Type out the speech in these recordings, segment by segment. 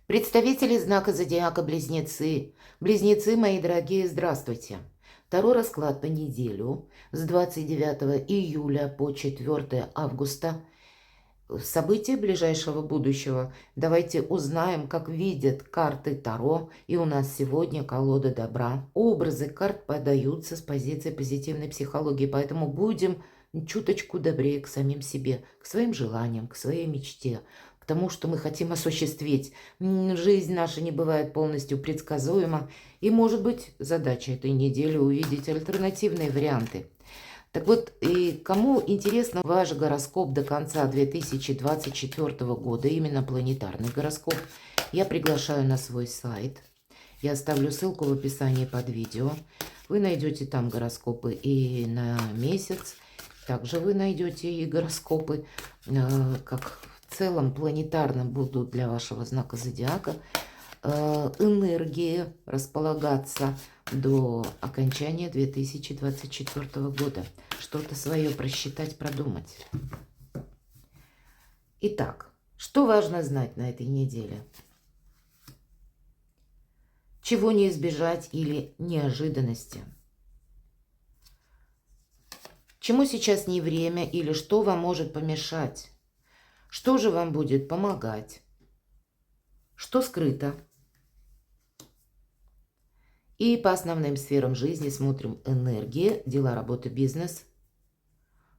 Представители знака зодиака Близнецы. Близнецы, мои дорогие, здравствуйте. Второй расклад по неделю с 29 июля по 4 августа. События ближайшего будущего. Давайте узнаем, как видят карты Таро. И у нас сегодня колода добра. Образы карт подаются с позиции позитивной психологии, поэтому будем чуточку добрее к самим себе, к своим желаниям, к своей мечте, к тому, что мы хотим осуществить. Жизнь наша не бывает полностью предсказуема, и, может быть, задача этой недели увидеть альтернативные варианты. Так вот, и кому интересно ваш гороскоп до конца 2024 года, именно планетарный гороскоп, я приглашаю на свой сайт. Я оставлю ссылку в описании под видео. Вы найдете там гороскопы и на месяц. Также вы найдете и гороскопы, как в целом планетарно будут для вашего знака зодиака энергии располагаться до окончания 2024 года. Что-то свое просчитать, продумать. Итак, что важно знать на этой неделе? Чего не избежать или неожиданности? Чему сейчас не время или что вам может помешать? Что же вам будет помогать? Что скрыто? И по основным сферам жизни смотрим энергия, дела, работа, бизнес.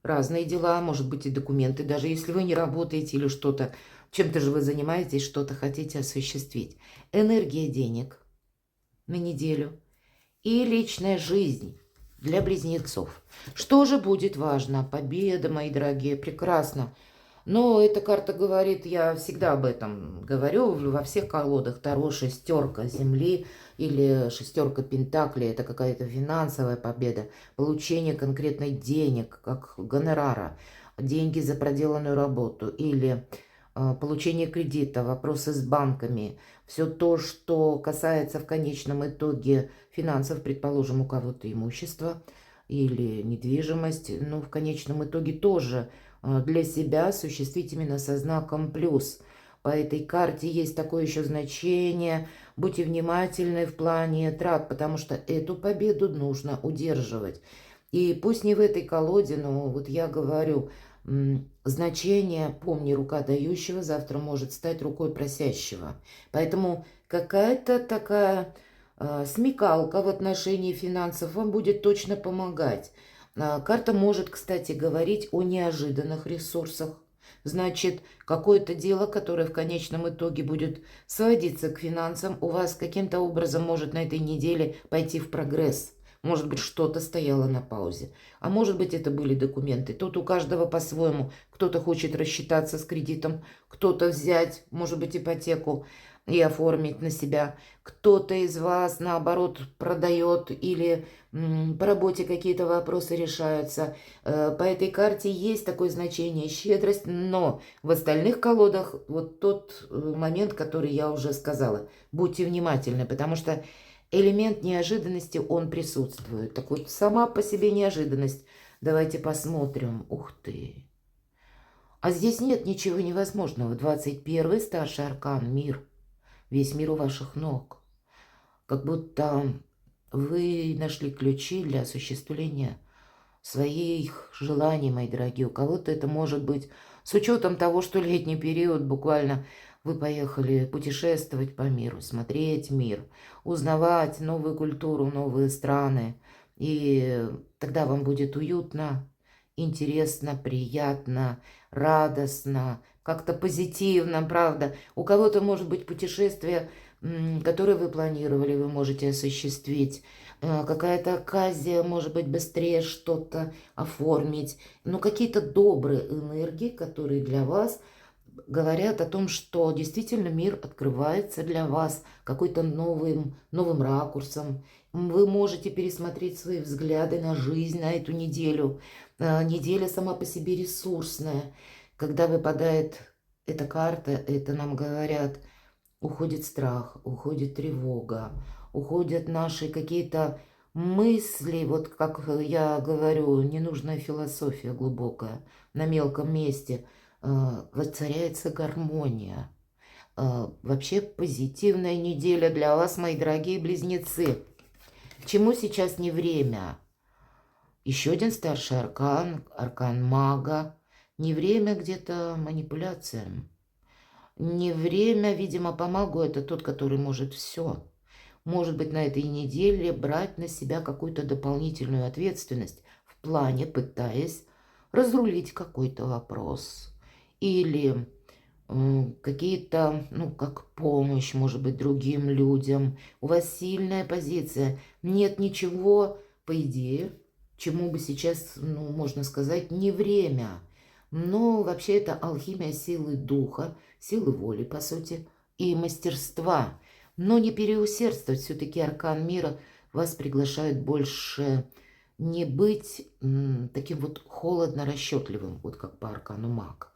Разные дела, может быть и документы, даже если вы не работаете или что-то, чем-то же вы занимаетесь, что-то хотите осуществить. Энергия денег на неделю и личная жизнь для близнецов. Что же будет важно? Победа, мои дорогие, прекрасно. Но эта карта говорит, я всегда об этом говорю, во всех колодах Таро шестерка земли или шестерка пентаклей, это какая-то финансовая победа, получение конкретных денег, как гонорара, деньги за проделанную работу или получение кредита, вопросы с банками, все то, что касается в конечном итоге финансов, предположим, у кого-то имущество или недвижимость, но в конечном итоге тоже для себя осуществить именно со знаком плюс. По этой карте есть такое еще значение. Будьте внимательны в плане трат, потому что эту победу нужно удерживать. И пусть не в этой колоде, но вот я говорю, значение, помни, рука дающего завтра может стать рукой просящего. Поэтому какая-то такая смекалка в отношении финансов вам будет точно помогать. Карта может, кстати, говорить о неожиданных ресурсах. Значит, какое-то дело, которое в конечном итоге будет сводиться к финансам, у вас каким-то образом может на этой неделе пойти в прогресс. Может быть, что-то стояло на паузе. А может быть, это были документы. Тут у каждого по-своему. Кто-то хочет рассчитаться с кредитом, кто-то взять, может быть, ипотеку и оформить на себя. Кто-то из вас, наоборот, продает или по работе какие-то вопросы решаются. По этой карте есть такое значение щедрость, но в остальных колодах вот тот момент, который я уже сказала. Будьте внимательны, потому что элемент неожиданности, он присутствует. Так вот, сама по себе неожиданность. Давайте посмотрим. Ух ты. А здесь нет ничего невозможного. 21-й старший аркан, мир. Весь мир у ваших ног. Как будто вы нашли ключи для осуществления своих желаний, мои дорогие. У кого-то это может быть с учетом того, что летний период буквально вы поехали путешествовать по миру, смотреть мир, узнавать новую культуру, новые страны. И тогда вам будет уютно, интересно, приятно, радостно, как-то позитивно, правда. У кого-то может быть путешествие, которое вы планировали, вы можете осуществить. Какая-то оказия, может быть, быстрее что-то оформить. Но какие-то добрые энергии, которые для вас говорят о том, что действительно мир открывается для вас какой-то новым ракурсом. Вы можете пересмотреть свои взгляды на жизнь на эту неделю. Неделя сама по себе ресурсная. Когда выпадает эта карта, это нам говорят, уходит страх, уходит тревога, уходят наши какие-то мысли, вот как я говорю, ненужная философия глубокая на мелком месте. Воцаряется гармония. Вообще позитивная неделя для вас, мои дорогие близнецы. Чему сейчас не время? Еще один старший аркан, аркан мага. Не время где-то манипуляциям. Не время, видимо, по магу это тот, который может все. Может быть, на этой неделе брать на себя какую-то дополнительную ответственность в плане, пытаясь разрулить какой-то вопрос. Или какие-то, ну, как помощь, может быть, другим людям. У вас сильная позиция. Нет ничего, по идее, чему бы сейчас, ну, можно сказать, не время. Но вообще это алхимия силы духа, силы воли, по сути, и мастерства. Но не переусердствовать. Все-таки аркан мира вас приглашает больше не быть таким вот холодно расчетливым, вот как по аркану маг,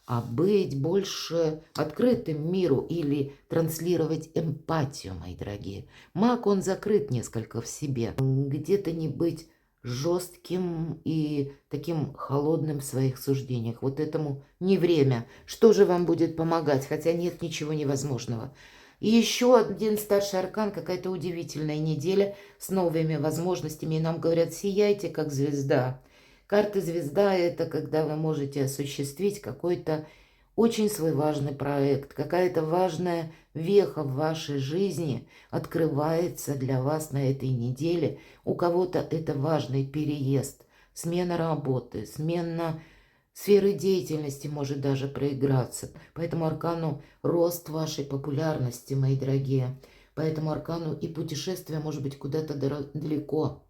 а быть больше открытым миру или транслировать эмпатию, мои дорогие. Маг, он закрыт несколько в себе. Где-то не быть жестким и таким холодным в своих суждениях. Вот этому не время. Что же вам будет помогать? Хотя нет ничего невозможного. И еще один старший аркан, какая-то удивительная неделя с новыми возможностями. И нам говорят, сияйте, как звезда. Карта звезда – это когда вы можете осуществить какой-то очень свой важный проект, какая-то важная веха в вашей жизни открывается для вас на этой неделе. У кого-то это важный переезд, смена работы, смена сферы деятельности может даже проиграться. Поэтому аркану рост вашей популярности, мои дорогие. Поэтому аркану и путешествие может быть куда-то далеко,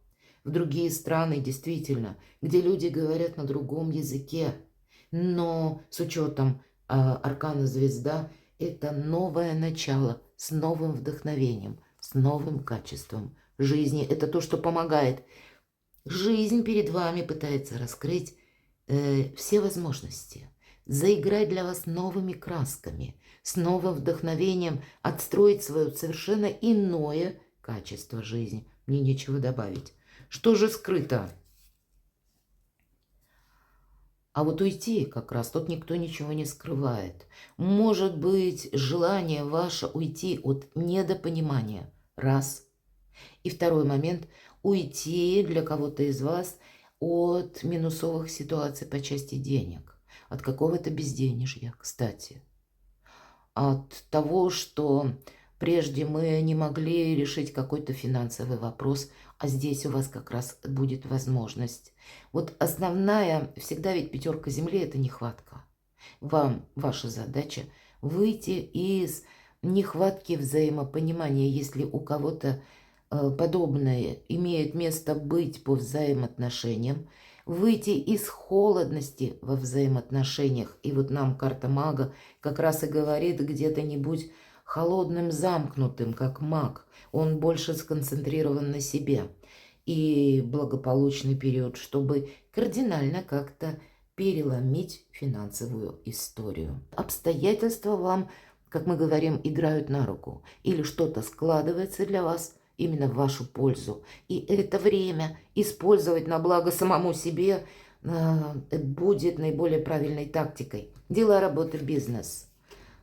в другие страны, действительно, где люди говорят на другом языке. Но с учетом аркана звезда, это новое начало с новым вдохновением, с новым качеством жизни. Это то, что помогает. Жизнь перед вами пытается раскрыть все возможности, заиграть для вас новыми красками, с новым вдохновением отстроить свое совершенно иное качество жизни. Мне нечего добавить. Что же скрыто? А вот уйти как раз тут никто ничего не скрывает. Может быть, желание ваше уйти от недопонимания. Раз. И второй момент. Уйти для кого-то из вас от минусовых ситуаций по части денег. От какого-то безденежья, кстати. От того, что прежде мы не могли решить какой-то финансовый вопрос, а здесь у вас как раз будет возможность. Вот основная, всегда ведь пятерка земли – это нехватка. Вам ваша задача выйти из нехватки взаимопонимания, если у кого-то подобное имеет место быть по взаимоотношениям, выйти из холодности во взаимоотношениях. И вот нам карта мага как раз и говорит, где-то не будь холодным, замкнутым, как маг. Он больше сконцентрирован на себе. И благополучный период, чтобы кардинально как-то переломить финансовую историю. Обстоятельства вам, как мы говорим, играют на руку. Или что-то складывается для вас именно в вашу пользу. И это время использовать на благо самому себе будет наиболее правильной тактикой. Дела, работа, бизнес.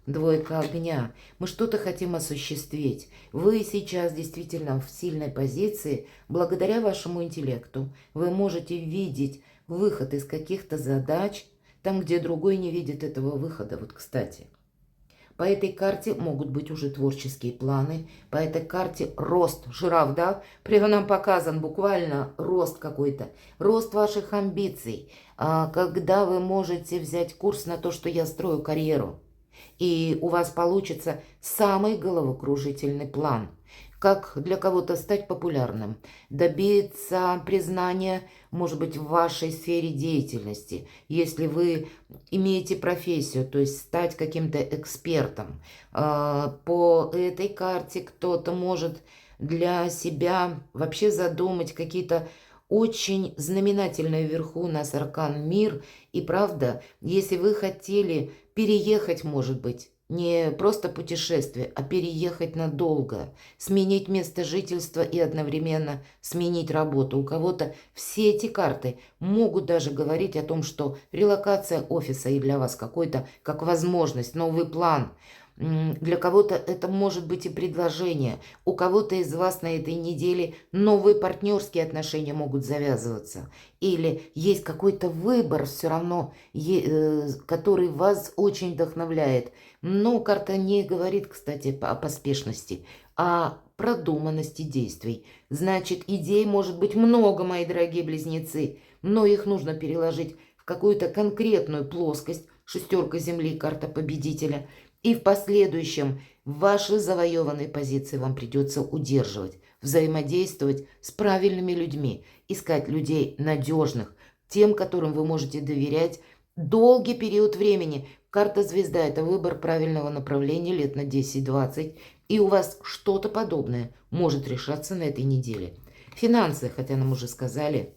Двойка огня. Мы что-то хотим осуществить. Вы сейчас действительно в сильной позиции. Благодаря вашему интеллекту вы можете видеть выход из каких-то задач, там, где другой не видит этого выхода. Вот, кстати. По этой карте могут быть уже творческие планы. По этой карте рост. Жираф, да? Прямо нам показан буквально рост какой-то. Рост ваших амбиций. Когда вы можете взять курс на то, что я строю карьеру. И у вас получится самый головокружительный план. Как для кого-то стать популярным, добиться признания, может быть, в вашей сфере деятельности, если вы имеете профессию, то есть стать каким-то экспертом. По этой карте кто-то может для себя вообще задумать какие-то очень знаменательные вверху у нас аркан мир. И правда, если вы хотели переехать, может быть, не просто путешествие, а переехать надолго, сменить место жительства и одновременно сменить работу. У кого-то все эти карты могут даже говорить о том, что релокация офиса и для вас какой-то как возможность, новый план. Для кого-то это может быть и предложение. У кого-то из вас на этой неделе новые партнерские отношения могут завязываться. Или есть какой-то выбор все равно, который вас очень вдохновляет. Но карта не говорит, кстати, о поспешности, а продуманности действий. Значит, идей может быть много, мои дорогие близнецы, но их нужно переложить в какую-то конкретную плоскость. Шестерка Земли, карта победителя. И в последующем ваши завоеванные позиции вам придется удерживать, взаимодействовать с правильными людьми, искать людей надежных, тем, которым вы можете доверять долгий период времени. Карта звезда – это выбор правильного направления лет на 10-20, и у вас что-то подобное может решаться на этой неделе. Финансы, хотя нам уже сказали,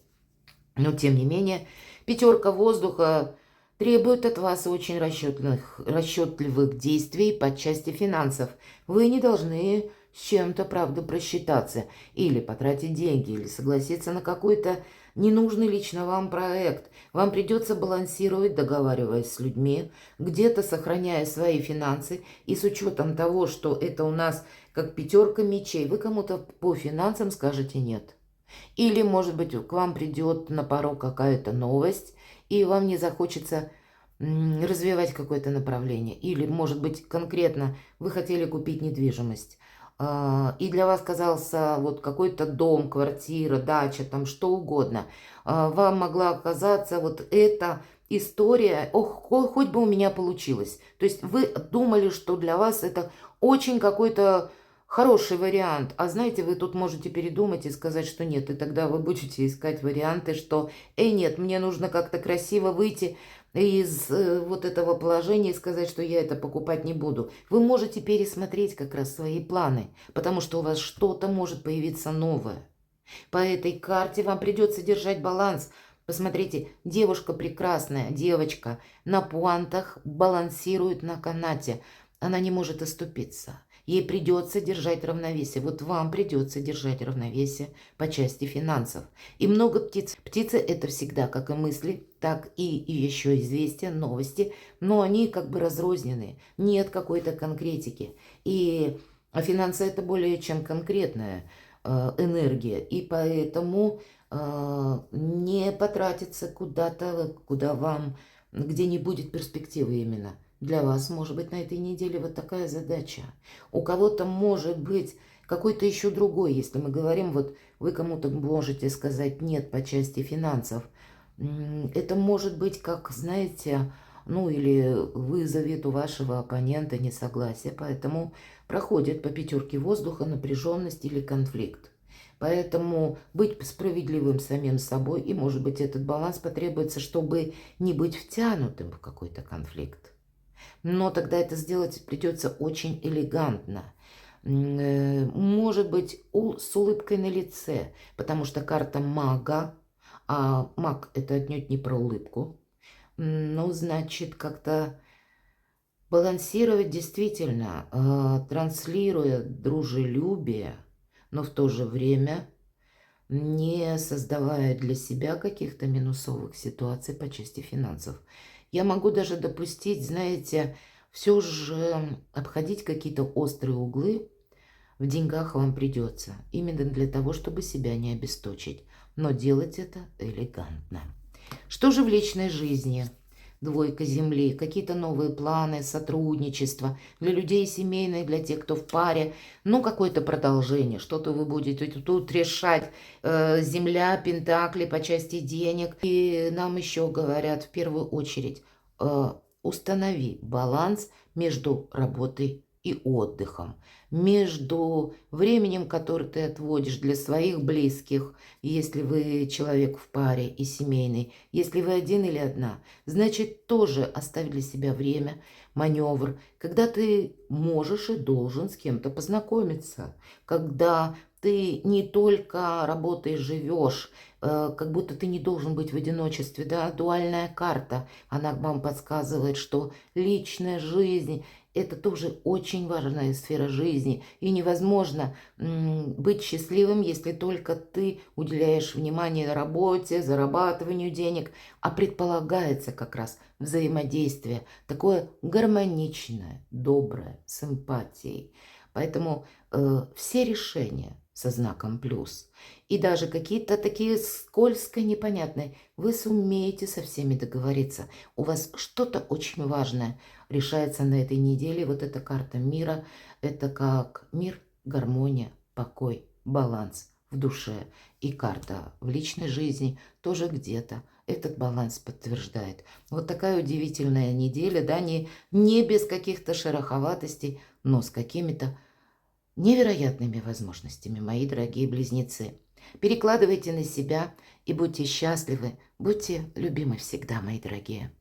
но тем не менее, пятерка воздуха требует от вас очень расчетливых действий по части финансов. Вы не должны с чем-то, правда, просчитаться, или потратить деньги, или согласиться на какой-то ненужный лично вам проект. Вам придется балансировать, договариваясь с людьми, где-то сохраняя свои финансы, и с учетом того, что это у нас как пятерка мечей, вы кому-то по финансам скажете нет. Или, может быть, к вам придет на порог какая-то новость, и вам не захочется развивать какое-то направление. Или, может быть, конкретно вы хотели купить недвижимость, и для вас казался вот какой-то дом, квартира, дача, там что угодно. Вам могла оказаться вот эта история, ох, хоть бы у меня получилось. То есть вы думали, что для вас это очень какой-то хороший вариант. А знаете, вы тут можете передумать и сказать, что нет. И тогда вы будете искать варианты, что, нет, мне нужно как-то красиво выйти из вот этого положения и сказать, что я это покупать не буду. Вы можете пересмотреть как раз свои планы, потому что у вас что-то может появиться новое. По этой карте вам придется держать баланс. Посмотрите, девушка прекрасная, девочка на пуантах балансирует на канате. Она не может оступиться. Ей придется держать равновесие. Вот вам придется держать равновесие по части финансов. И много птиц. Птицы – это всегда как и мысли, так и еще известия, новости. Но они как бы разрозненные. Нет какой-то конкретики. И финансы – это более чем конкретная энергия. И поэтому не потратиться куда-то, куда вам, где не будет перспективы именно. Для вас может быть на этой неделе вот такая задача. У кого-то может быть какой-то еще другой, если мы говорим, вот вы кому-то можете сказать нет по части финансов. Это может быть как, знаете, ну или вызовет у вашего оппонента несогласие, поэтому проходит по пятерке воздуха напряженность или конфликт. Поэтому быть справедливым самим собой, и может быть этот баланс потребуется, чтобы не быть втянутым в какой-то конфликт. Но тогда это сделать придется очень элегантно. Может быть, с улыбкой на лице, потому что карта мага, а маг это отнюдь не про улыбку. Ну, значит, как-то балансировать действительно, транслируя дружелюбие, но в то же время не создавая для себя каких-то минусовых ситуаций по части финансов. Я могу даже допустить, знаете, все же обходить какие-то острые углы в деньгах вам придется. Именно для того, чтобы себя не обесточить. Но делать это элегантно. Что же в личной жизни? Двойка Земли, какие-то новые планы, сотрудничество для людей семейных, для тех, кто в паре, ну, какое-то продолжение, что-то вы будете тут решать. Земля, пентакли по части денег. И нам еще говорят в первую очередь, установи баланс между работой и отдыхом, между временем, которое ты отводишь для своих близких, если вы человек в паре и семейный, если вы один или одна, значит, тоже оставь для себя время, маневр, когда ты можешь и должен с кем-то познакомиться, когда ты не только работаешь, живешь, как будто ты не должен быть в одиночестве, да, дуальная карта, она вам подсказывает, что личная жизнь – это тоже очень важная сфера жизни. И невозможно быть счастливым, если только ты уделяешь внимание работе, зарабатыванию денег, а предполагается как раз взаимодействие, такое гармоничное, доброе, с эмпатией. Поэтому все решения со знаком плюс и даже какие-то такие скользко непонятные, вы сумеете со всеми договориться. У вас что-то очень важное решается на этой неделе. Вот эта карта мира, это как мир, гармония, покой, баланс в душе. И карта в личной жизни тоже где-то этот баланс подтверждает. Вот такая удивительная неделя, да, не без каких-то шероховатостей, но с какими-то невероятными возможностями, мои дорогие близнецы. Перекладывайте на себя и будьте счастливы, будьте любимы всегда, мои дорогие.